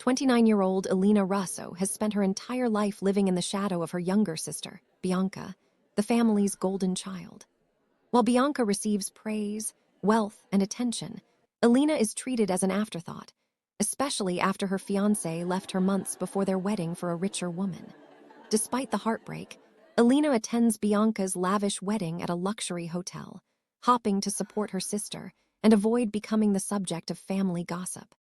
29-year-old Elena Russo has spent her entire life living in the shadow of her younger sister, Bianca, the family's golden child. While Bianca receives praise, wealth, and attention, Elena is treated as an afterthought, especially after her fiancé left her months before their wedding for a richer woman. Despite the heartbreak, Elena attends Bianca's lavish wedding at a luxury hotel, hoping to support her sister and avoid becoming the subject of family gossip.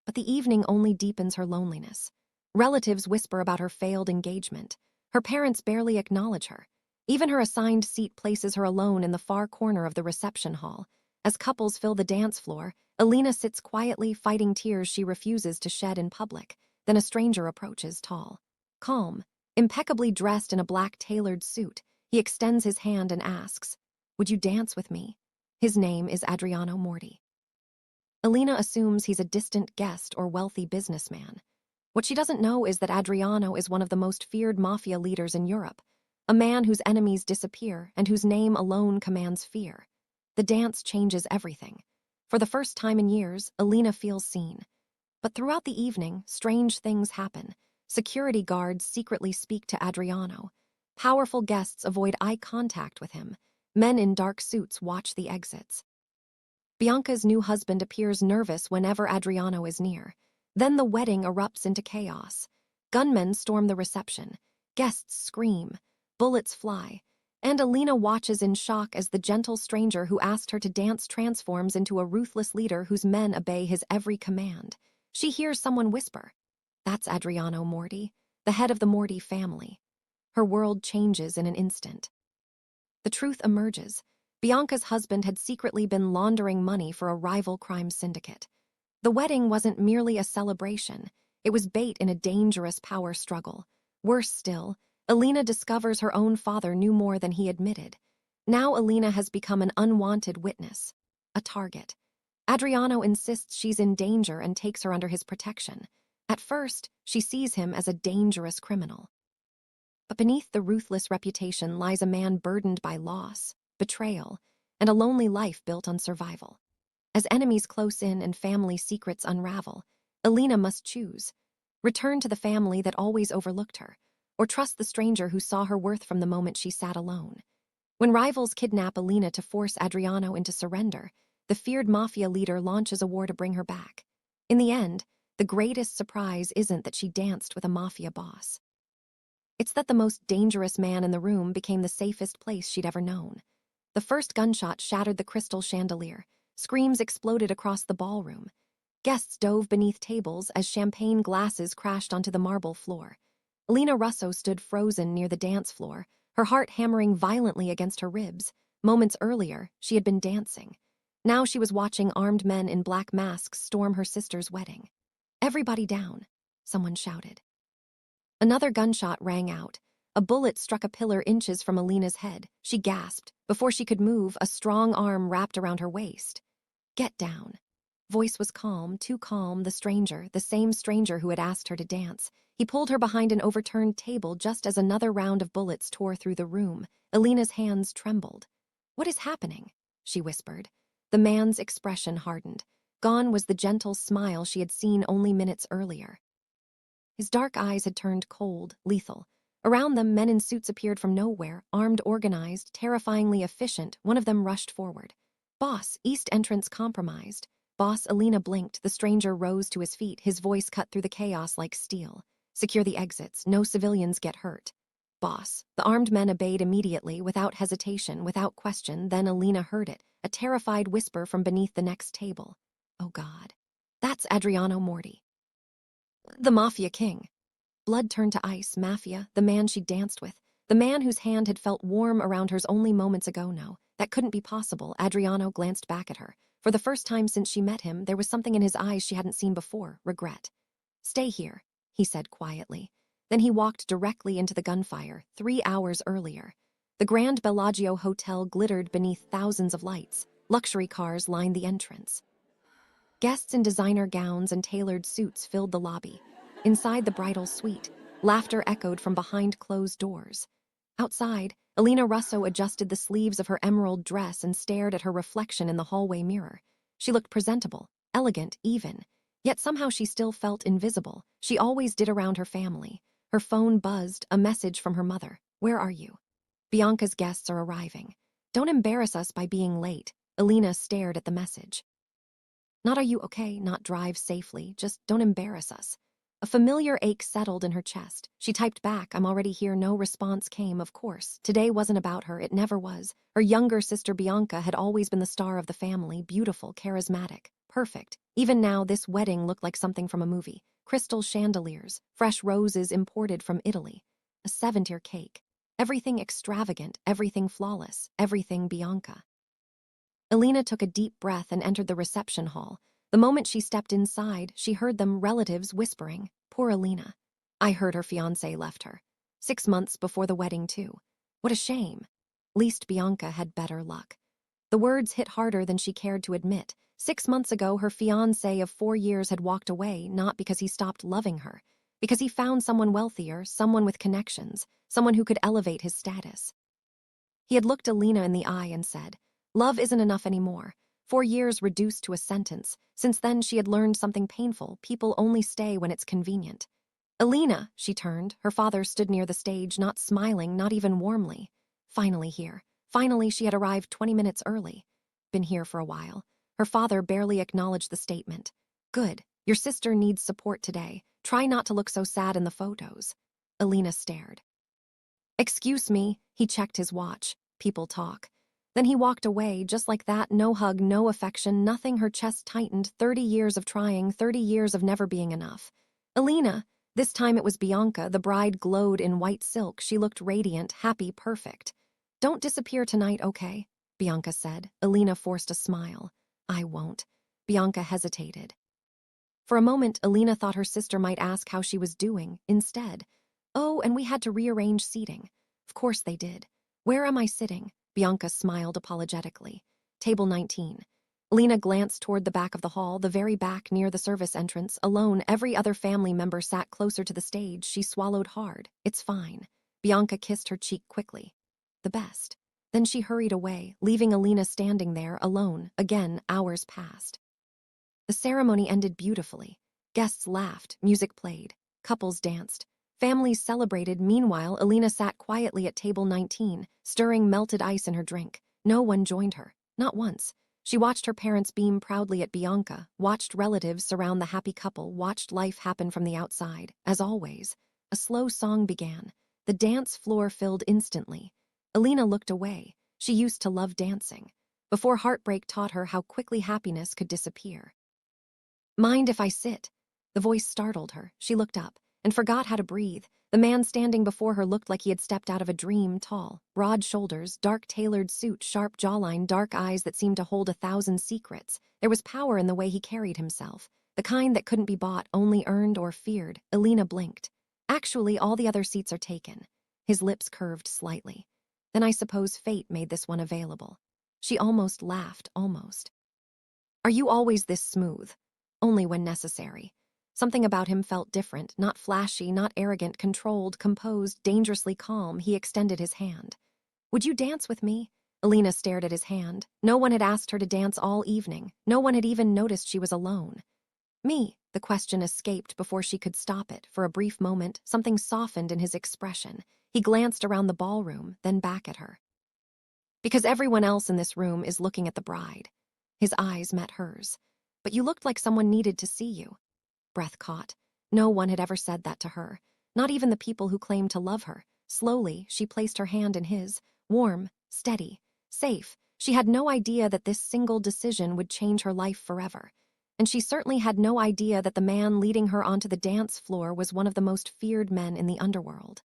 But the evening only deepens her loneliness. Relatives whisper about her failed engagement. Her parents barely acknowledge her. Even her assigned seat places her alone in the far corner of the reception hall. As couples fill the dance floor, Elena sits quietly, fighting tears she refuses to shed in public. Then a stranger approaches, tall, calm, impeccably dressed in a black tailored suit. He extends his hand and asks, "Would you dance with me?" His name is Adriano Moretti. Elena assumes he's a distant guest or wealthy businessman. What she doesn't know is that Adriano is one of the most feared mafia leaders in Europe, a man whose enemies disappear and whose name alone commands fear. The dance changes everything. For the first time in years, Elena feels seen. But throughout the evening, strange things happen. Security guards secretly speak to Adriano. Powerful guests avoid eye contact with him. Men in dark suits watch the exits. Bianca's new husband appears nervous whenever Adriano is near. Then the wedding erupts into chaos. Gunmen storm the reception. Guests scream. Bullets fly. And Elena watches in shock as the gentle stranger who asked her to dance transforms into a ruthless leader whose men obey his every command. She hears someone whisper, "That's Adriano Moretti, the head of the Moretti family." Her world changes in an instant. The truth emerges. Bianca's husband had secretly been laundering money for a rival crime syndicate. The wedding wasn't merely a celebration. It was bait in a dangerous power struggle. Worse still, Elena discovers her own father knew more than he admitted. Now Elena has become an unwanted witness, a target. Adriano insists she's in danger and takes her under his protection. At first, she sees him as a dangerous criminal. But beneath the ruthless reputation lies a man burdened by loss, betrayal, and a lonely life built on survival. As enemies close in and family secrets unravel, Elena must choose: return to the family that always overlooked her, or trust the stranger who saw her worth from the moment she sat alone. When rivals kidnap Elena to force Adriano into surrender, the feared mafia leader launches a war to bring her back. In the end, the greatest surprise isn't that she danced with a mafia boss. It's that the most dangerous man in the room became the safest place she'd ever known. The first gunshot shattered the crystal chandelier. Screams exploded across the ballroom. Guests dove beneath tables as champagne glasses crashed onto the marble floor. Elena Russo stood frozen near the dance floor, her heart hammering violently against her ribs. Moments earlier, she had been dancing. Now she was watching armed men in black masks storm her sister's wedding. "Everybody down," someone shouted. Another gunshot rang out. A bullet struck a pillar inches from Elena's head. She gasped. Before she could move, a strong arm wrapped around her waist. "Get down." Voice was calm, too calm. The same stranger who had asked her to dance. He pulled her behind an overturned table just as another round of bullets tore through the room. Elena's hands trembled. "What is happening?" she whispered. The man's expression hardened. Gone was the gentle smile she had seen only minutes earlier. His dark eyes had turned cold, lethal. Around them, men in suits appeared from nowhere, armed, organized, terrifyingly efficient. One of them rushed forward. "Boss, east entrance compromised." "Boss," Elena blinked. The stranger rose to his feet, his voice cut through the chaos like steel. "Secure the exits. No civilians get hurt." "Boss." The armed men obeyed immediately, without hesitation, without question. Then Elena heard it, a terrified whisper from beneath the next table. "Oh God. That's Adriano Moretti, the Mafia king." Blood turned to ice. Mafia, the man she danced with, the man whose hand had felt warm around hers only moments ago. No, that couldn't be possible. Adriano glanced back at her. For the first time since she met him, there was something in his eyes she hadn't seen before: regret. "Stay here," he said quietly. Then he walked directly into the gunfire. 3 hours earlier, the Grand Bellagio Hotel glittered beneath thousands of lights. Luxury cars lined the entrance. Guests in designer gowns and tailored suits filled the lobby. Inside the bridal suite, laughter echoed from behind closed doors. Outside, Elena Russo adjusted the sleeves of her emerald dress and stared at her reflection in the hallway mirror. She looked presentable, elegant, even. Yet somehow she still felt invisible. She always did around her family. Her phone buzzed, a message from her mother. "Where are you?" "Bianca's guests are arriving. Don't embarrass us by being late." Elena stared at the message. Not "are you okay?" Not "drive safely," just "don't embarrass us." A familiar ache settled in her chest. She typed back, "I'm already here." No response came, of course. Today wasn't about her, it never was. Her younger sister Bianca had always been the star of the family, beautiful, charismatic, perfect. Even now, this wedding looked like something from a movie. Crystal chandeliers, fresh roses imported from Italy, a 7-tier cake. Everything extravagant, everything flawless, everything Bianca. Elena took a deep breath and entered the reception hall. The moment she stepped inside, she heard them relatives whispering. Poor Elena. I heard her fiancé left her. 6 months before the wedding, too. What a shame. Least Bianca had better luck. The words hit harder than she cared to admit. 6 months ago, her fiancé of 4 years had walked away, not because he stopped loving her, because he found someone wealthier, someone with connections, someone who could elevate his status. He had looked Elena in the eye and said, "Love isn't enough anymore." 4 years reduced to a sentence. Since then, she had learned something painful. People only stay when it's convenient. "Elena," she turned. Her father stood near the stage, not smiling, not even warmly. Finally here. Finally, she had arrived 20 minutes early. Been here for a while. Her father barely acknowledged the statement. "Good. Your sister needs support today. Try not to look so sad in the photos." Elena stared. "Excuse me." He checked his watch. People talk. Then he walked away, just like that, no hug, no affection, nothing. Her chest tightened. 30 years of trying, 30 years of never being enough. Elena. This time it was Bianca. The bride glowed in white silk. She looked radiant, happy, perfect. "Don't disappear tonight, okay?" Bianca said. Elena forced a smile. "I won't." Bianca hesitated. For a moment, Elena thought her sister might ask how she was doing. Instead, "Oh, and we had to rearrange seating." Of course they did. "Where am I sitting?" Bianca smiled apologetically. "Table 19. Elena glanced toward the back of the hall, the very back near the service entrance. Alone, every other family member sat closer to the stage. She swallowed hard. "It's fine." Bianca kissed her cheek quickly. "The best." Then she hurried away, leaving Elena standing there, alone. Again, hours passed. The ceremony ended beautifully. Guests laughed, music played, couples danced. Families celebrated. Meanwhile, Elena sat quietly at table 19, stirring melted ice in her drink. No one joined her, not once. She watched her parents beam proudly at Bianca, watched relatives surround the happy couple, watched life happen from the outside. As always, a slow song began. The dance floor filled instantly. Elena looked away. She used to love dancing, before heartbreak taught her how quickly happiness could disappear. "Mind if I sit?" The voice startled her. She looked up and forgot how to breathe. The man standing before her looked like he had stepped out of a dream. Tall, broad shoulders, dark tailored suit, sharp jawline, dark eyes that seemed to hold 1,000 secrets. There was power in the way he carried himself, the kind that couldn't be bought, only earned or feared. Elena blinked. "Actually, all the other seats are taken." His lips curved slightly. "Then I suppose fate made this one available." She almost laughed, almost. "Are you always this smooth?" "Only when necessary." Something about him felt different, not flashy, not arrogant, controlled, composed, dangerously calm. He extended his hand. "Would you dance with me?" Elena stared at his hand. No one had asked her to dance all evening. No one had even noticed she was alone. "Me?" The question escaped before she could stop it. For a brief moment, something softened in his expression. He glanced around the ballroom, then back at her. "Because everyone else in this room is looking at the bride." His eyes met hers. "But you looked like someone needed to see you." Breath caught. No one had ever said that to her, not even the people who claimed to love her. Slowly, she placed her hand in his, warm, steady, safe. She had no idea that this single decision would change her life forever. And she certainly had no idea that the man leading her onto the dance floor was one of the most feared men in the underworld.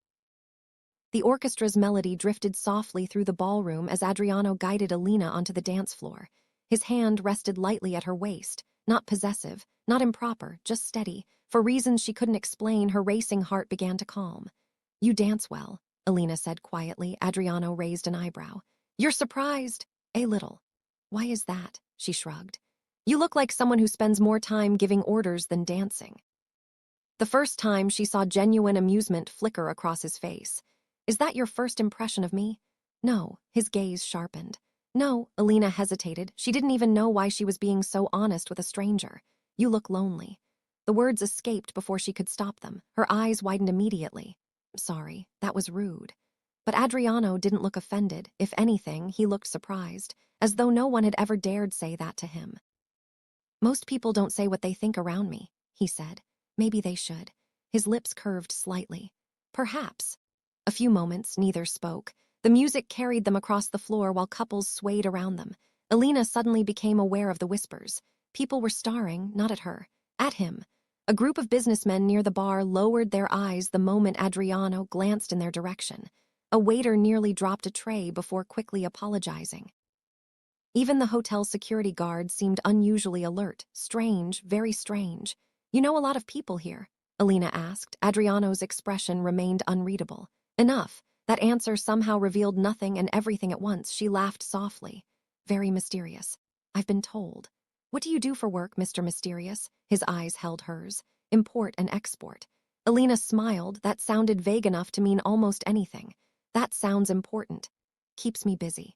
The orchestra's melody drifted softly through the ballroom as Adriano guided Elena onto the dance floor. His hand rested lightly at her waist, not possessive, not improper, just steady. For reasons she couldn't explain, her racing heart began to calm. "You dance well," Elena said quietly. Adriano raised an eyebrow. "You're surprised?" "A little." "Why is that?" She shrugged. "You look like someone who spends more time giving orders than dancing." The first time, she saw genuine amusement flicker across his face. "Is that your first impression of me?" "No." His gaze sharpened. "No." Elena hesitated. She didn't even know why she was being so honest with a stranger. "You look lonely." The words escaped before she could stop them. Her eyes widened immediately. Sorry, that was rude. But Adriano didn't look offended. If anything, he looked surprised, as though no one had ever dared say that to him. Most people don't say what they think around me, he said. Maybe they should. His lips curved slightly. Perhaps. A few moments, neither spoke. The music carried them across the floor while couples swayed around them. Elena suddenly became aware of the whispers. People were staring, not at her, at him. A group of businessmen near the bar lowered their eyes the moment Adriano glanced in their direction. A waiter nearly dropped a tray before quickly apologizing. Even the hotel security guard seemed unusually alert. Strange, very strange. You know a lot of people here? Elena asked. Adriano's expression remained unreadable. Enough. That answer somehow revealed nothing and everything at once. She laughed softly. Very mysterious. I've been told. What do you do for work, Mr. Mysterious? His eyes held hers. Import and export. Elena smiled. That sounded vague enough to mean almost anything. That sounds important. Keeps me busy.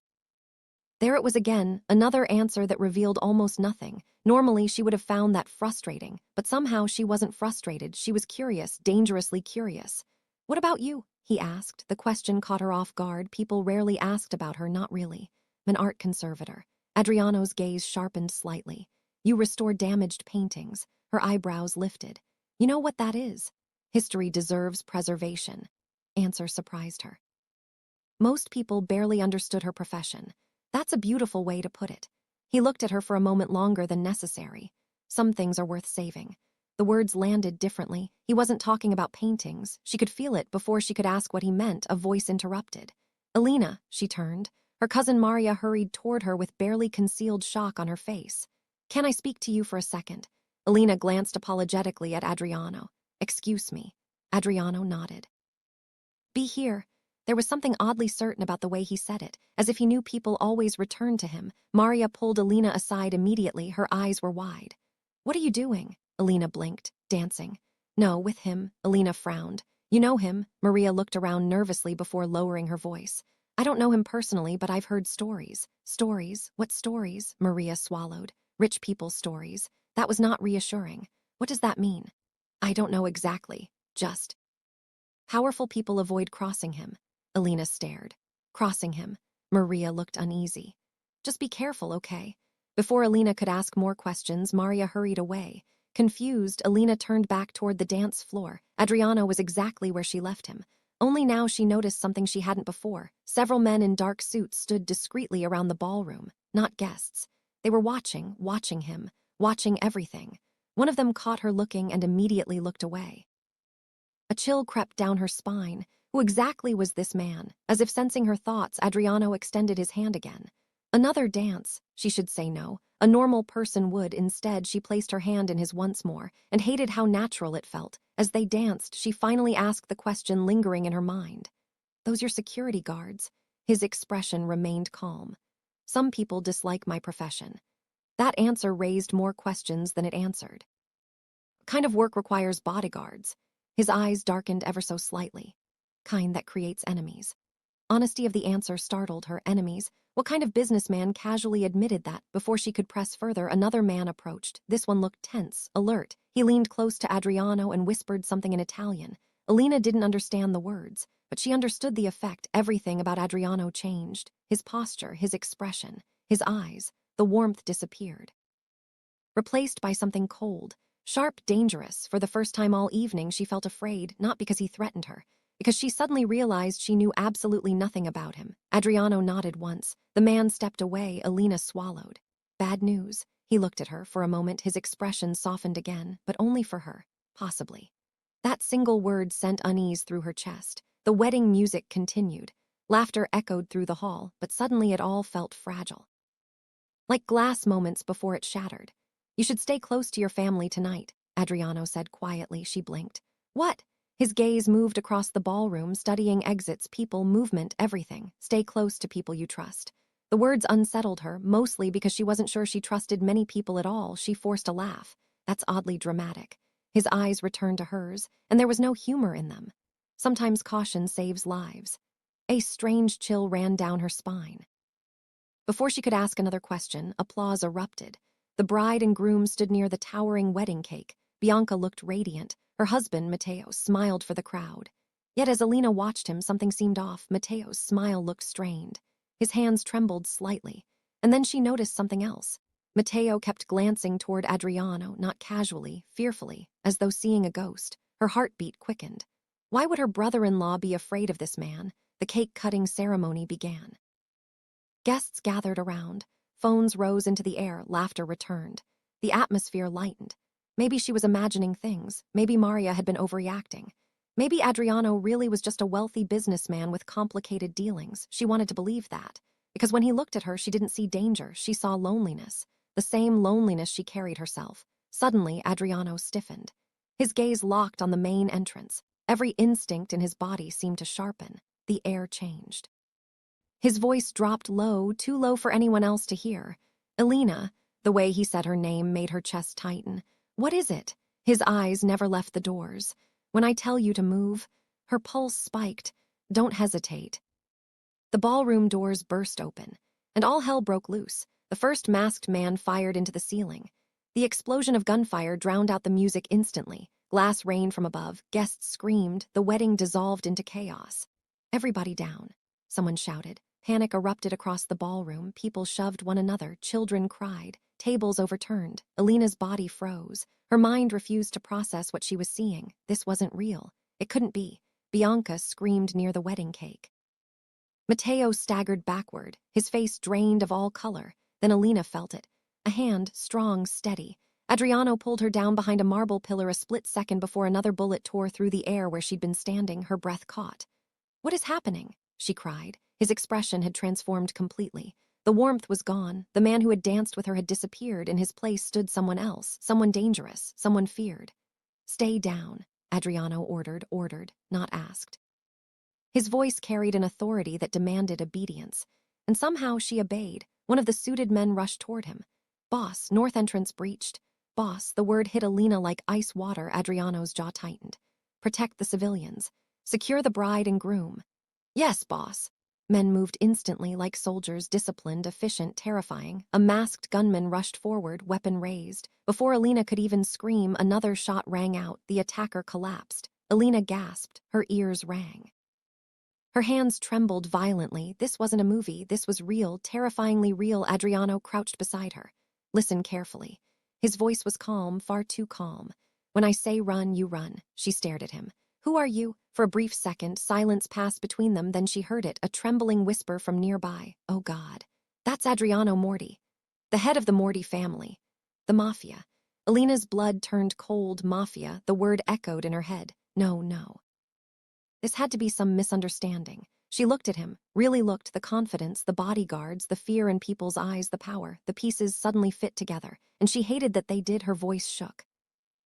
There it was again, another answer that revealed almost nothing. Normally, she would have found that frustrating, but somehow she wasn't frustrated. She was curious, dangerously curious. What about you? He asked. The question caught her off guard. People rarely asked about her, not really. I'm an art conservator. Adriano's gaze sharpened slightly. You restore damaged paintings. Her eyebrows lifted. You know what that is? History deserves preservation. Answer surprised her. Most people barely understood her profession. That's a beautiful way to put it. He looked at her for a moment longer than necessary. Some things are worth saving. The words landed differently. He wasn't talking about paintings. She could feel it before she could ask what he meant. A voice interrupted. Elena, she turned. Her cousin Maria hurried toward her with barely concealed shock on her face. Can I speak to you for a second? Elena glanced apologetically at Adriano. Excuse me. Adriano nodded. Be here. There was something oddly certain about the way he said it, as if he knew people always returned to him. Maria pulled Elena aside immediately. Her eyes were wide. What are you doing? Elena blinked, dancing. No, with him. Elena frowned. You know him? Maria looked around nervously before lowering her voice. I don't know him personally, but I've heard stories. Stories? What stories? Maria swallowed. Rich people's stories. That was not reassuring. What does that mean? I don't know exactly. Just. Powerful people avoid crossing him. Elena stared. Crossing him. Maria looked uneasy. Just be careful, okay? Before Elena could ask more questions, Maria hurried away. Confused, Elena turned back toward the dance floor. Adriano was exactly where she left him. Only now she noticed something she hadn't before. Several men in dark suits stood discreetly around the ballroom, not guests. They were watching him, watching everything. One of them caught her looking and immediately looked away. A chill crept down her spine. Who exactly was this man? As if sensing her thoughts, Adriano extended his hand again. Another dance. She should say no. A normal person would. Instead, she placed her hand in his once more and hated how natural it felt. As they danced, she finally asked the question lingering in her mind. Those your security guards? His expression remained calm. Some people dislike my profession. That answer raised more questions than it answered. What kind of work requires bodyguards? His eyes darkened ever so slightly. Kind that creates enemies. Honesty of the answer startled her. Enemies? What kind of businessman casually admitted that? Before she could press further, another man approached. This one looked tense, alert. He leaned close to Adriano and whispered something in Italian. Elena didn't understand the words, but she understood the effect. Everything about Adriano changed. His posture, his expression, his eyes. The warmth disappeared. Replaced by something cold, sharp, dangerous. For the first time all evening, she felt afraid, not because he threatened her, because she suddenly realized she knew absolutely nothing about him. Adriano nodded once. The man stepped away. Elena swallowed. Bad news. He looked at her for a moment. His expression softened again, but only for her, possibly. That single word sent unease through her chest. The wedding music continued. Laughter echoed through the hall, but suddenly it all felt fragile. Like glass moments before it shattered. You should stay close to your family tonight, Adriano said quietly. She blinked. What? His gaze moved across the ballroom, studying exits, people, movement, everything. Stay close to people you trust. The words unsettled her, mostly because she wasn't sure she trusted many people at all. She forced a laugh. That's oddly dramatic. His eyes returned to hers, and there was no humor in them. Sometimes caution saves lives. A strange chill ran down her spine. Before she could ask another question, applause erupted. The bride and groom stood near the towering wedding cake. Bianca looked radiant. Her husband, Matteo, smiled for the crowd. Yet as Elena watched him, something seemed off. Matteo's smile looked strained. His hands trembled slightly. And then she noticed something else. Matteo kept glancing toward Adriano, not casually, fearfully, as though seeing a ghost. Her heartbeat quickened. Why would her brother-in-law be afraid of this man? The cake-cutting ceremony began. Guests gathered around. Phones rose into the air, laughter returned. The atmosphere lightened. Maybe she was imagining things. Maybe Maria had been overreacting. Maybe Adriano really was just a wealthy businessman with complicated dealings. She wanted to believe that. Because when he looked at her, she didn't see danger. She saw loneliness. The same loneliness she carried herself. Suddenly, Adriano stiffened. His gaze locked on the main entrance. Every instinct in his body seemed to sharpen. The air changed. His voice dropped low, too low for anyone else to hear. Elena, the way he said her name made her chest tighten. What is it? His eyes never left the doors. When I tell you to move, her pulse spiked. Don't hesitate. The ballroom doors burst open, and all hell broke loose. The first masked man fired into the ceiling. The explosion of gunfire drowned out the music instantly. Glass rained from above, guests screamed, the wedding dissolved into chaos. Everybody down, someone shouted. Panic erupted across the ballroom, people shoved one another, children cried, tables overturned. Elena's body froze. Her mind refused to process what she was seeing. This wasn't real. It couldn't be. Bianca screamed near the wedding cake. Matteo staggered backward, his face drained of all color. Then Elena felt it. A hand, strong, steady. Adriano pulled her down behind a marble pillar a split second before another bullet tore through the air where she'd been standing, her breath caught. "What is happening?" she cried. His expression had transformed completely. The warmth was gone. The man who had danced with her had disappeared. In his place stood someone else, someone dangerous, someone feared. "Stay down," Adriano ordered, not asked. His voice carried an authority that demanded obedience. And somehow she obeyed. One of the suited men rushed toward him. "Boss, north entrance breached." "Boss," the word hit Elena like ice water. Adriano's jaw tightened. "Protect the civilians. Secure the bride and groom." "Yes, boss." Men moved instantly like soldiers, disciplined, efficient, terrifying. A masked gunman rushed forward, weapon raised. Before Elena could even scream, another shot rang out. The attacker collapsed. Elena gasped. Her ears rang. Her hands trembled violently. This wasn't a movie. This was real, terrifyingly real. Adriano crouched beside her. "Listen carefully." His voice was calm, far too calm. "When I say run, you run." She stared at him. "Who are you?" For a brief second, silence passed between them, then she heard it, a trembling whisper from nearby. "Oh God. That's Adriano Moretti, the head of the Moretti family. The Mafia." Elena's blood turned cold. Mafia, the word echoed in her head. No, no. This had to be some misunderstanding. She looked at him, really looked, the confidence, the bodyguards, the fear in people's eyes, the power. The pieces suddenly fit together, and she hated that they did. Her voice shook.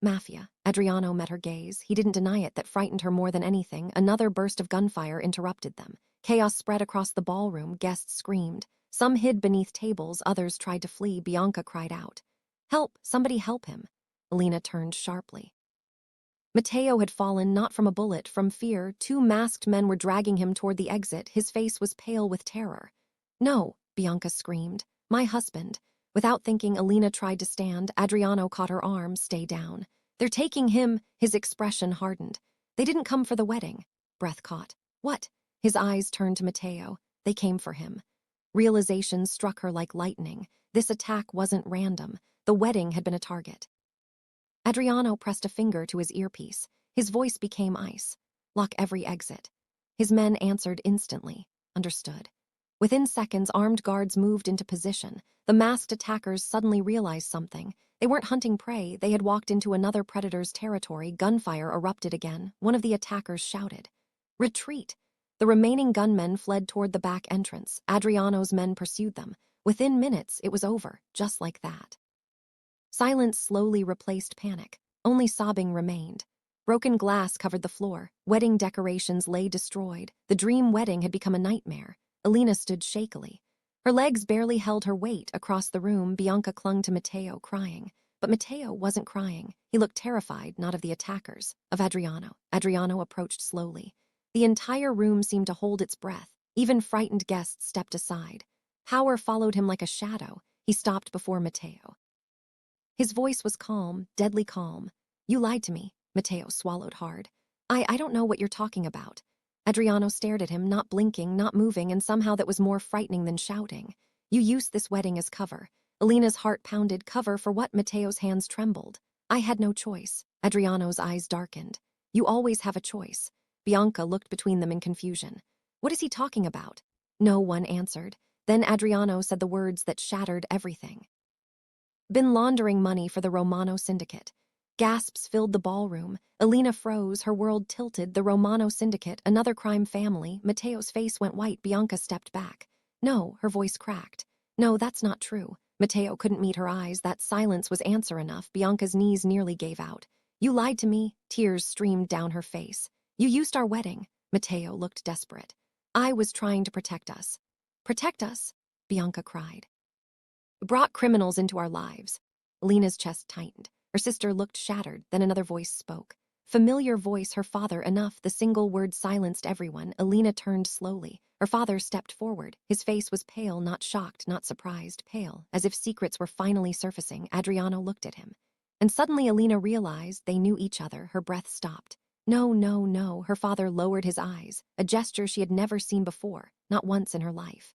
"Mafia." Adriano met her gaze. He didn't deny it. That frightened her more than anything. Another burst of gunfire interrupted them. Chaos spread across the ballroom. Guests screamed. Some hid beneath tables. Others tried to flee. Bianca cried out. "Help! Somebody help him!" Elena turned sharply. Matteo had fallen, not from a bullet, from fear. Two masked men were dragging him toward the exit. His face was pale with terror. "No!" Bianca screamed. "My husband." Without thinking, Elena tried to stand. Adriano caught her arm. "Stay down. They're taking him." His expression hardened. "They didn't come for the wedding." Breath caught. "What?" His eyes turned to Matteo. "They came for him." Realization struck her like lightning. This attack wasn't random. The wedding had been a target. Adriano pressed a finger to his earpiece. His voice became ice. "Lock every exit." His men answered instantly. "Understood." Within seconds, armed guards moved into position. The masked attackers suddenly realized something. They weren't hunting prey. They had walked into another predator's territory. Gunfire erupted again. One of the attackers shouted, "Retreat!" The remaining gunmen fled toward the back entrance. Adriano's men pursued them. Within minutes, it was over, just like that. Silence slowly replaced panic. Only sobbing remained. Broken glass covered the floor. Wedding decorations lay destroyed. The dream wedding had become a nightmare. Elena stood shakily. Her legs barely held her weight. Across the room, Bianca clung to Matteo, crying. But Matteo wasn't crying. He looked terrified, not of the attackers, of Adriano. Adriano approached slowly. The entire room seemed to hold its breath. Even frightened guests stepped aside. Power followed him like a shadow. He stopped before Matteo. His voice was calm, deadly calm. You lied to me. Matteo swallowed hard. I don't know what you're talking about. Adriano stared at him, not blinking, not moving, and somehow that was more frightening than shouting. You used this wedding as cover. Elena's heart pounded. Cover for what? Matteo's hands trembled. I had no choice. Adriano's eyes darkened. You always have a choice. Bianca looked between them in confusion. What is he talking about? No one answered. Then Adriano said the words that shattered everything. Been laundering money for the Romano syndicate. Gasps filled the ballroom. Elena froze, her world tilted. The Romano syndicate, another crime family. Matteo's face went white. Bianca stepped back. No, her voice cracked. No, that's not true. Matteo couldn't meet her eyes. That silence was answer enough. Bianca's knees nearly gave out. You lied to me. Tears streamed down her face. You used our wedding. Matteo looked desperate. I was trying to protect us. Protect us? Bianca cried. Brought criminals into our lives. Lena's chest tightened. Her sister looked shattered. Then another voice spoke. Familiar voice, her father. Enough. The single word silenced everyone. Elena turned slowly. Her father stepped forward. His face was pale, not shocked, not surprised, pale, as if secrets were finally surfacing. Adriano looked at him. And suddenly Elena realized they knew each other. Her breath stopped. No, no, no. Her father lowered his eyes, a gesture she had never seen before, not once in her life.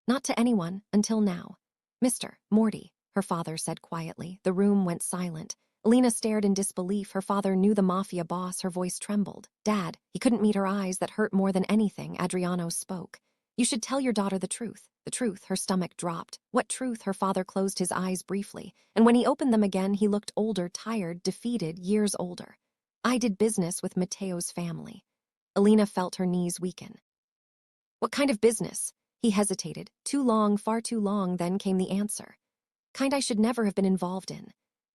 Not to anyone, until now. Mr. Morty, her father said quietly. The room went silent. Elena stared in disbelief. Her father knew the Mafia boss. Her voice trembled. Dad, he couldn't meet her eyes that hurt more than anything. Adriano spoke. You should tell your daughter the truth. The truth. Her stomach dropped. What truth? Her father closed his eyes briefly, and when he opened them again, he looked older, tired, defeated, years older. I did business with Matteo's family. Elena felt her knees weaken. What kind of business? He hesitated. Too long, far too long. Then came the answer. Kind I should never have been involved in.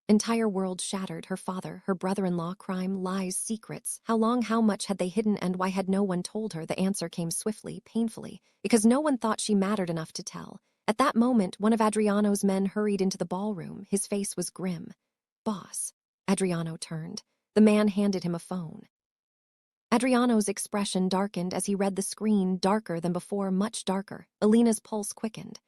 Entire world shattered. Her father, her brother-in-law, crime, lies, secrets. How long, how much had they hidden, and why had no one told her? The answer came swiftly, painfully, because no one thought she mattered enough to tell. At that moment, one of Adriano's men hurried into the ballroom. His face was grim. Boss. Adriano turned. The man handed him a phone. Adriano's expression darkened as he read the screen, darker than before, much darker. Elena's pulse quickened.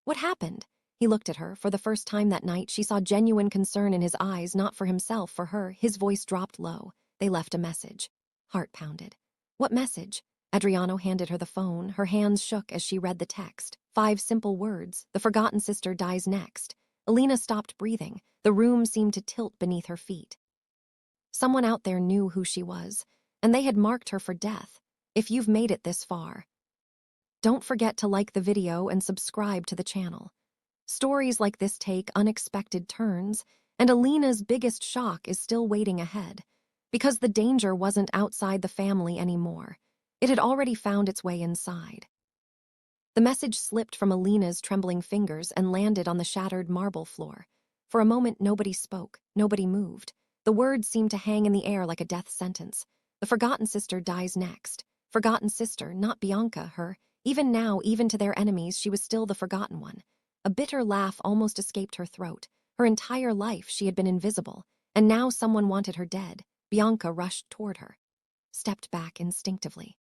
What happened? He looked at her. For the first time that night, she saw genuine concern in his eyes, not for himself, for her. His voice dropped low. They left a message. Heart pounded. What message? Adriano handed her the phone. Her hands shook as she read the text. 5 simple words. The forgotten sister dies next. Elena stopped breathing. The room seemed to tilt beneath her feet. Someone out there knew who she was, and they had marked her for death. If you've made it this far, don't forget to like the video and subscribe to the channel. Stories like this take unexpected turns, and Elena's biggest shock is still waiting ahead, because the danger wasn't outside the family anymore. It had already found its way inside. The message slipped from Elena's trembling fingers and landed on the shattered marble floor. For a moment, nobody spoke, nobody moved. The words seemed to hang in the air like a death sentence. The forgotten sister dies next. Forgotten sister, not Bianca, her. Even now, even to their enemies, she was still the forgotten one. A bitter laugh almost escaped her throat. Her entire life she had been invisible, and now someone wanted her dead. Bianca rushed toward her, stepped back instinctively.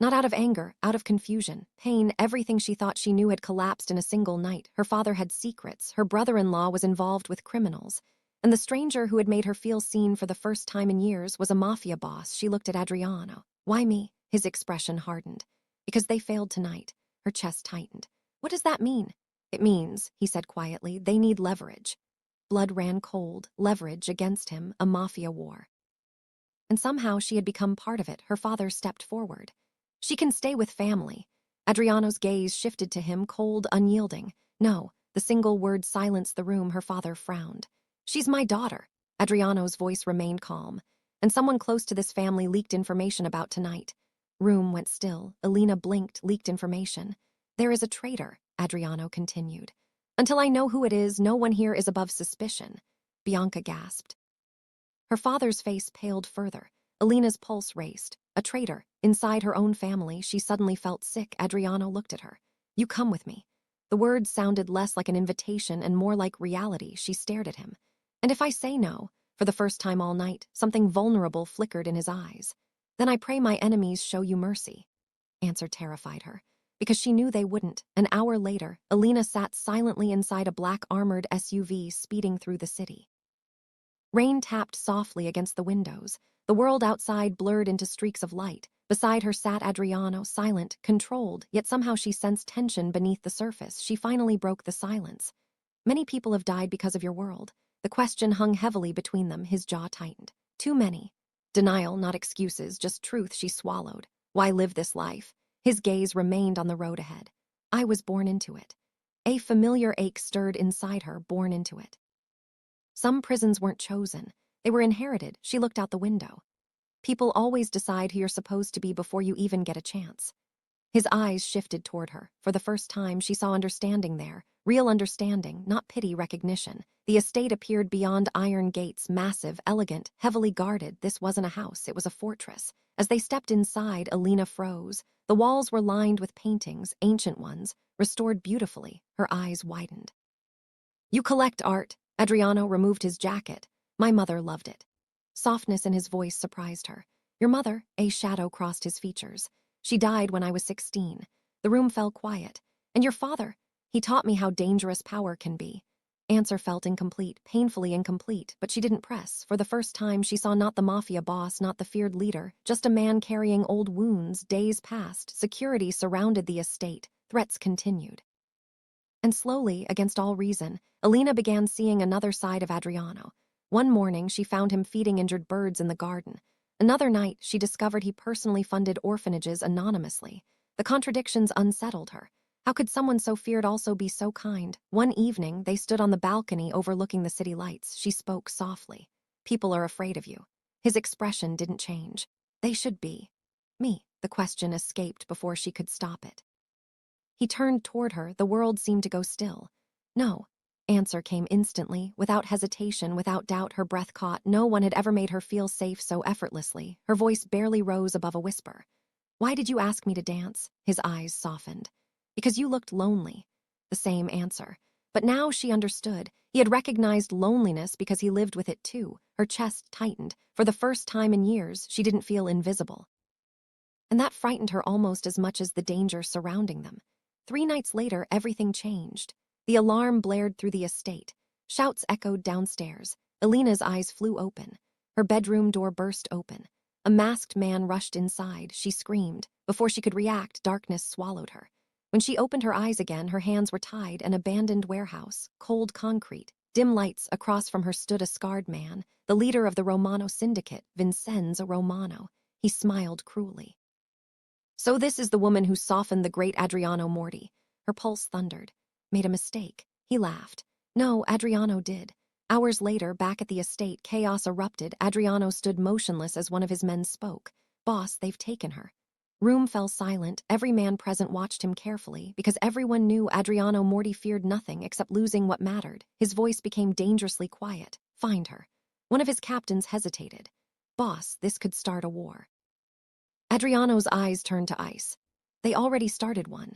Not out of anger, out of confusion, pain. Everything she thought she knew had collapsed in a single night. Her father had secrets, her brother-in-law was involved with criminals, and the stranger who had made her feel seen for the first time in years was a Mafia boss. She looked at Adriano. Why me? His expression hardened. Because they failed tonight. Her chest tightened. What does that mean? It means, he said quietly, they need leverage. Blood ran cold, leverage against him, a Mafia war. And somehow she had become part of it. Her father stepped forward. She can stay with family. Adriano's gaze shifted to him, cold, unyielding. No, the single word silenced the room. Her father frowned. She's my daughter. Adriano's voice remained calm. And someone close to this family leaked information about tonight. Room went still. Elena blinked, leaked information. There is a traitor, Adriano continued. Until I know who it is, no one here is above suspicion. Bianca gasped. Her father's face paled further. Elena's pulse raced. A traitor. Inside her own family, she suddenly felt sick. Adriano looked at her. You come with me. The words sounded less like an invitation and more like reality. She stared at him. And if I say no? For the first time all night, something vulnerable flickered in his eyes. Then I pray my enemies show you mercy. Answer terrified her, because she knew they wouldn't. An hour later, Elena sat silently inside a black armored SUV speeding through the city. Rain tapped softly against the windows. The world outside blurred into streaks of light. Beside her sat Adriano, silent, controlled, yet somehow she sensed tension beneath the surface. She finally broke the silence. Many people have died because of your world. The question hung heavily between them, his jaw tightened. Too many. Denial, not excuses, just truth she swallowed. Why live this life? His gaze remained on the road ahead. I was born into it. A familiar ache stirred inside her, born into it. Some prisons weren't chosen. They were inherited. She looked out the window. People always decide who you're supposed to be before you even get a chance. His eyes shifted toward her. For the first time, she saw understanding there. Real understanding, not pity, recognition. The estate appeared beyond iron gates, massive, elegant, heavily guarded. This wasn't a house, it was a fortress. As they stepped inside, Elena froze. The walls were lined with paintings, ancient ones, restored beautifully. Her eyes widened. You collect art. Adriano removed his jacket. My mother loved it. Softness in his voice surprised her. Your mother? A shadow crossed his features. She died when I was 16. The room fell quiet. And your father? He taught me how dangerous power can be. Answer felt incomplete, painfully incomplete, but she didn't press. For the first time, she saw not the Mafia boss, not the feared leader, just a man carrying old wounds. Days passed. Security surrounded the estate. Threats continued. And slowly, against all reason, Elena began seeing another side of Adriano. One morning, she found him feeding injured birds in the garden. Another night, she discovered he personally funded orphanages anonymously. The contradictions unsettled her. How could someone so feared also be so kind? One evening, they stood on the balcony overlooking the city lights. She spoke softly. People are afraid of you. His expression didn't change. They should be. Me. The question escaped before she could stop it. He turned toward her. The world seemed to go still. No. Answer came instantly, without hesitation, without doubt. Her breath caught. No one had ever made her feel safe so effortlessly. Her voice barely rose above a whisper. Why did you ask me to dance? His eyes softened. Because you looked lonely. The same answer. But now she understood. He had recognized loneliness because he lived with it too. Her chest tightened. For the first time in years, she didn't feel invisible. And that frightened her almost as much as the danger surrounding them. 3 nights later, everything changed. The alarm blared through the estate. Shouts echoed downstairs. Elena's eyes flew open. Her bedroom door burst open. A masked man rushed inside. She screamed. Before she could react, darkness swallowed her. When she opened her eyes again, her hands were tied. An abandoned warehouse, cold concrete, dim lights. Across from her stood a scarred man, the leader of the Romano syndicate, Vincenzo Romano. He smiled cruelly. So this is the woman who softened the great Adriano Moretti. Her pulse thundered. Made a mistake. He laughed. No, Adriano did. Hours later, back at the estate, chaos erupted. Adriano stood motionless as one of his men spoke. Boss, they've taken her. Room fell silent. Every man present watched him carefully, because everyone knew Adriano Moretti feared nothing except losing what mattered. His voice became dangerously quiet. Find her. One of his captains hesitated. Boss, this could start a war. Adriano's eyes turned to ice. They already started one.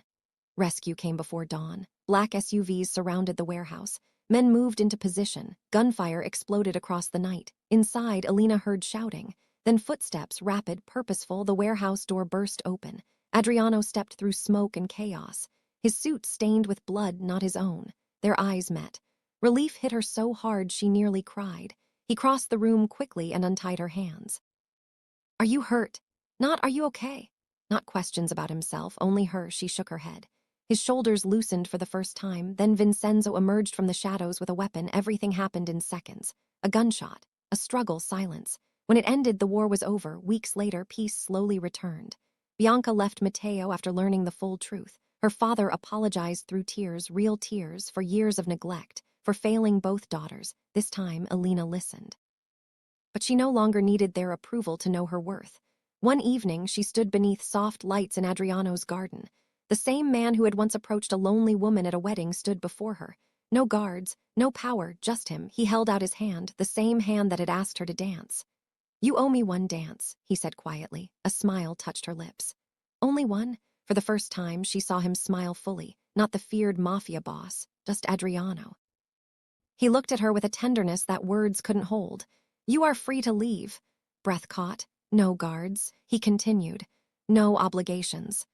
Rescue came before dawn. Black SUVs surrounded the warehouse. Men moved into position. Gunfire exploded across the night. Inside, Elena heard shouting. Then footsteps, rapid, purposeful. The warehouse door burst open. Adriano stepped through smoke and chaos. His suit stained with blood, not his own. Their eyes met. Relief hit her so hard she nearly cried. He crossed the room quickly and untied her hands. Are you hurt? Not, are you okay? Not questions about himself, only her. She shook her head. His shoulders loosened for the first time. Then Vincenzo emerged from the shadows with a weapon. Everything happened in seconds. A gunshot, a struggle, silence. When it ended, the war was over. Weeks later, peace slowly returned. Bianca left Matteo after learning the full truth. Her father apologized through tears, real tears, for years of neglect, for failing both daughters. This time, Elena listened. But she no longer needed their approval to know her worth. One evening, she stood beneath soft lights in Adriano's garden. The same man who had once approached a lonely woman at a wedding stood before her. No guards, no power, just him. He held out his hand, the same hand that had asked her to dance. You owe me one dance, he said quietly. A smile touched her lips. Only one? For the first time, she saw him smile fully, not the feared Mafia boss, just Adriano. He looked at her with a tenderness that words couldn't hold. You are free to leave. Breath caught. No guards, he continued. No obligations.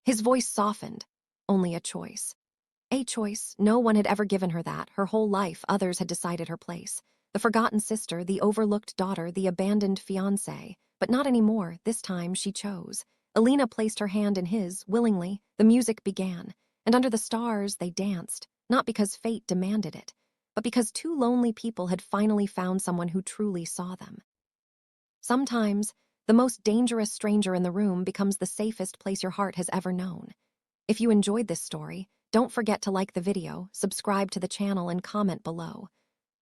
His voice softened. Only a choice. A choice. No one had ever given her that. Her whole life, others had decided her place. The forgotten sister, the overlooked daughter, the abandoned fiancé. But not anymore. This time she chose. Elena placed her hand in his, willingly. The music began, and under the stars they danced, not because fate demanded it, but because two lonely people had finally found someone who truly saw them. Sometimes, the most dangerous stranger in the room becomes the safest place your heart has ever known. If you enjoyed this story, don't forget to like the video, subscribe to the channel, and comment below.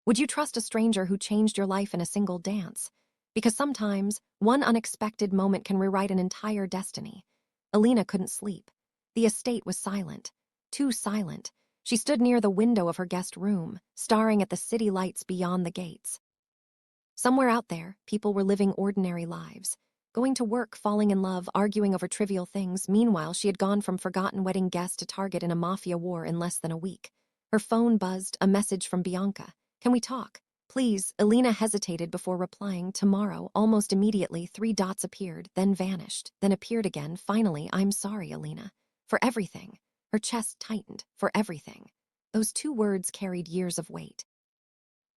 Would you trust a stranger who changed your life in a single dance? Because sometimes, one unexpected moment can rewrite an entire destiny. Elena couldn't sleep. The estate was silent. Too silent. She stood near the window of her guest room, staring at the city lights beyond the gates. Somewhere out there, people were living ordinary lives. Going to work, falling in love, arguing over trivial things. Meanwhile, she had gone from forgotten wedding guest to target in a mafia war in less than a week. Her phone buzzed, a message from Bianca. "Can we talk? Please." Elena hesitated before replying. "Tomorrow." Almost immediately, 3 dots appeared, then vanished, then appeared again. Finally, "I'm sorry, Elena. For everything." Her chest tightened. For everything. Those 2 words carried years of weight.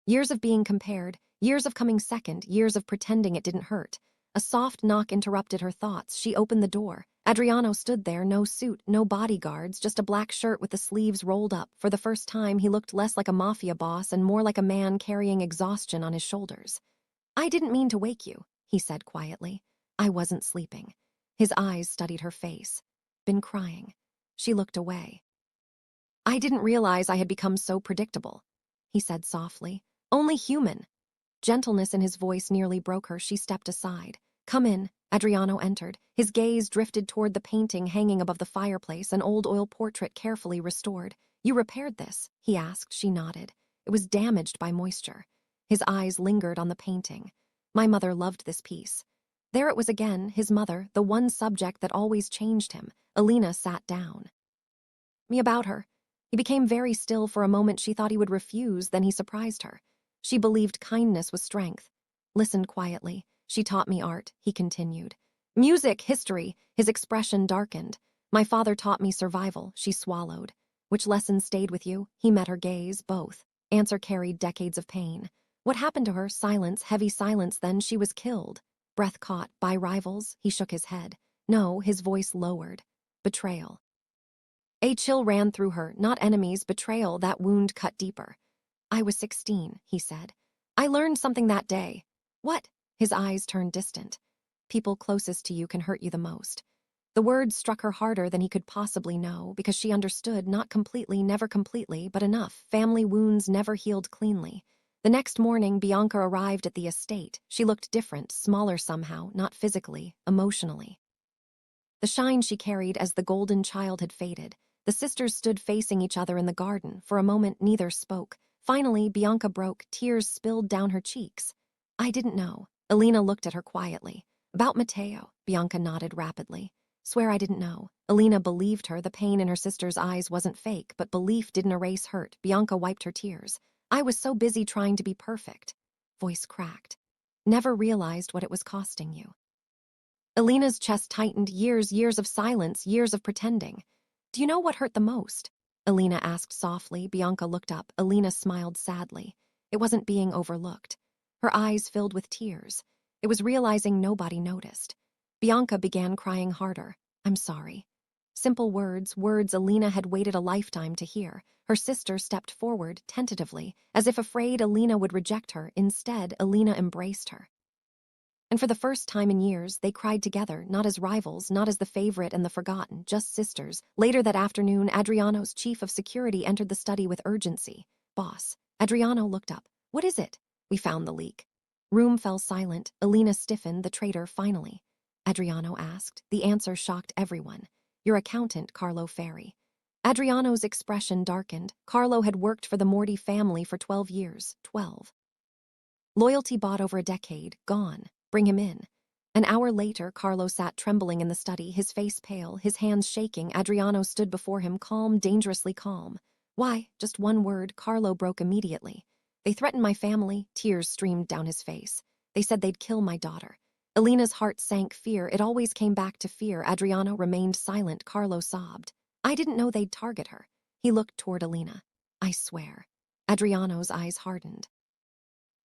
Years of being compared, years of coming second, years of pretending it didn't hurt. A soft knock interrupted her thoughts. She opened the door. Adriano stood there, no suit, no bodyguards, just a black shirt with the sleeves rolled up. For the first time, he looked less like a mafia boss and more like a man carrying exhaustion on his shoulders. "I didn't mean to wake you," he said quietly. "I wasn't sleeping." His eyes studied her face. "Been crying." She looked away. "I didn't realize I had become so predictable," he said softly. "Only human." Gentleness in his voice nearly broke her. She stepped aside. "Come in." Adriano entered. His gaze drifted toward the painting hanging above the fireplace, an old oil portrait carefully restored. "You repaired this?" he asked. She nodded. "It was damaged by moisture." His eyes lingered on the painting. "My mother loved this piece." There it was again, his mother, the one subject that always changed him. Elena sat down. "Me about her." He became very still for a moment. She thought he would refuse, then he surprised her. She believed kindness was strength. Listened quietly. "She taught me art," he continued. "Music, history." His expression darkened. "My father taught me survival." She swallowed. "Which lessons stayed with you?" He met her gaze. "Both." Answer carried decades of pain. "What happened to her?" Silence, heavy silence. "Then she was killed." Breath caught. "By rivals?" He shook his head. "No." His voice lowered. "Betrayal." A chill ran through her. "Not enemies, betrayal." That wound cut deeper. "I was 16, he said. "I learned something that day." "What?" His eyes turned distant. "People closest to you can hurt you the most." The words struck her harder than he could possibly know, because she understood, not completely, never completely, but enough. Family wounds never healed cleanly. The next morning, Bianca arrived at the estate. She looked different, smaller somehow, not physically, emotionally. The shine she carried as the golden child had faded. The sisters stood facing each other in the garden. For a moment, neither spoke. Finally, Bianca broke. Tears spilled down her cheeks. "I didn't know." Elena looked at her quietly. "About Matteo." Bianca nodded rapidly. "Swear I didn't know." Elena believed her. The pain in her sister's eyes wasn't fake, but belief didn't erase hurt. Bianca wiped her tears. "I was so busy trying to be perfect." Voice cracked. "Never realized what it was costing you." Elena's chest tightened. Years of silence, years of pretending. "Do you know what hurt the most?" Elena asked softly. Bianca looked up. Elena smiled sadly. It wasn't being overlooked. Her eyes filled with tears. It was realizing nobody noticed. Bianca began crying harder. "I'm sorry." Simple words, words Elena had waited a lifetime to hear. Her sister stepped forward, tentatively, as if afraid Elena would reject her. Instead, Elena embraced her. And for the first time in years, they cried together, not as rivals, not as the favorite and the forgotten, just sisters. Later that afternoon, Adriano's chief of security entered the study with urgency. "Boss." Adriano looked up. "What is it?" "We found the leak." Room fell silent. Elena stiffened. "The traitor, finally?" Adriano asked. The answer shocked everyone. "Your accountant, Carlo Ferri." Adriano's expression darkened. Carlo had worked for the Morty family for 12 years. 12. Loyalty bought over a decade. Gone. Bring him in. An hour later, Carlo sat trembling in the study, his face pale, his hands shaking. Adriano stood before him, calm, dangerously calm. "Why?" Just one word. Carlo broke immediately. "They threatened my family." Tears streamed down his face. "They said they'd kill my daughter." Elena's heart sank. Fear. It always came back to fear. Adriano remained silent. Carlo sobbed. "I didn't know they'd target her." He looked toward Elena. "I swear." Adriano's eyes hardened.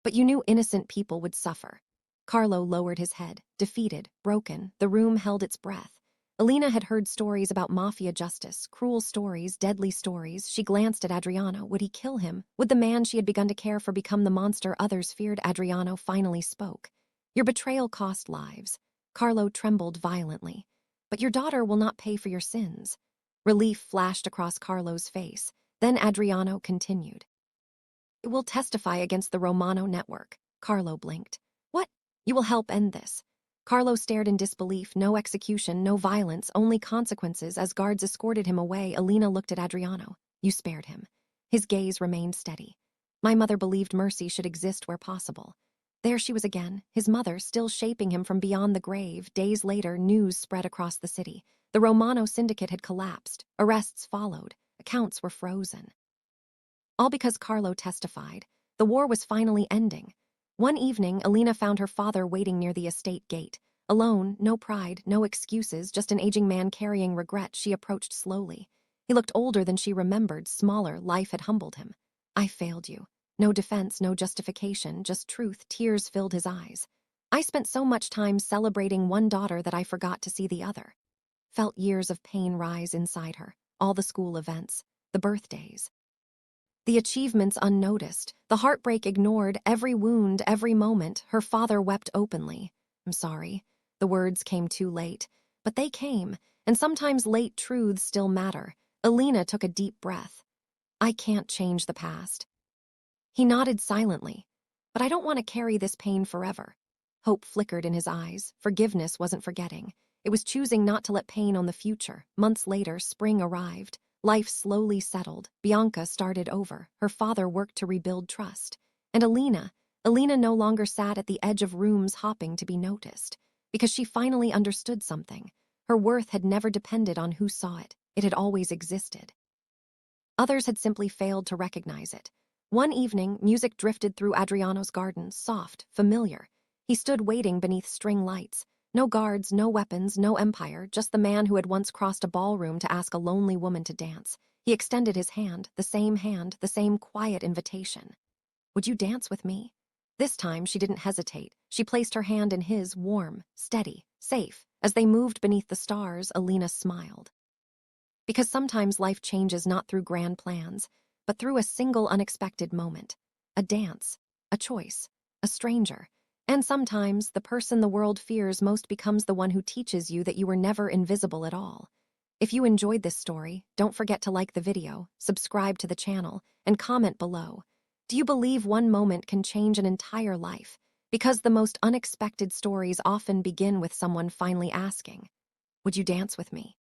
but you knew innocent people would suffer. Carlo lowered his head, defeated, broken. The room held its breath. Elena had heard stories about mafia justice, cruel stories, deadly stories. She glanced at Adriano. Would he kill him? Would the man she had begun to care for become the monster others feared? Adriano finally spoke. Your betrayal cost lives. Carlo trembled violently. But your daughter will not pay for your sins. Relief flashed across Carlo's face. Then Adriano continued. It will testify against the Romano network. Carlo blinked. What? You will help end this. Carlo stared in disbelief. No execution, no violence, only consequences. As guards escorted him away, Elena looked at Adriano. You spared him. His gaze remained steady. My mother believed mercy should exist where possible. There she was again, his mother still shaping him from beyond the grave. Days later, news spread across the city. The Romano syndicate had collapsed. Arrests followed. Accounts were frozen. All because Carlo testified. The war was finally ending. One evening, Elena found her father waiting near the estate gate. Alone, no pride, no excuses, just an aging man carrying regret. She approached slowly. He looked older than she remembered, smaller. Life had humbled him. I failed you. No defense, no justification, just truth. Tears filled his eyes. I spent so much time celebrating one daughter that I forgot to see the other. Felt years of pain rise inside her. All the school events, the birthdays. The achievements unnoticed, the heartbreak ignored, every wound, every moment. Her father wept openly. I'm sorry. The words came too late. But they came, and sometimes late truths still matter. Elena took a deep breath. I can't change the past. He nodded silently. But I don't want to carry this pain forever. Hope flickered in his eyes. Forgiveness wasn't forgetting. It was choosing not to let pain on the future. Months later, spring arrived. Life slowly settled. Bianca started over. Her father worked to rebuild trust. And Elena no longer sat at the edge of rooms hopping to be noticed. Because she finally understood something. Her worth had never depended on who saw it. It had always existed. Others had simply failed to recognize it. One evening, music drifted through Adriano's garden, soft, familiar. He stood waiting beneath string lights. No guards, no weapons, no empire, just the man who had once crossed a ballroom to ask a lonely woman to dance. He extended his hand, the same quiet invitation. Would you dance with me? This time, she didn't hesitate. She placed her hand in his, warm, steady, safe. As they moved beneath the stars, Elena smiled. Because sometimes life changes not through grand plans, but through a single unexpected moment. A dance, a choice, a stranger. And sometimes, the person the world fears most becomes the one who teaches you that you were never invisible at all. If you enjoyed this story, don't forget to like the video, subscribe to the channel, and comment below. Do you believe one moment can change an entire life? Because the most unexpected stories often begin with someone finally asking, would you dance with me?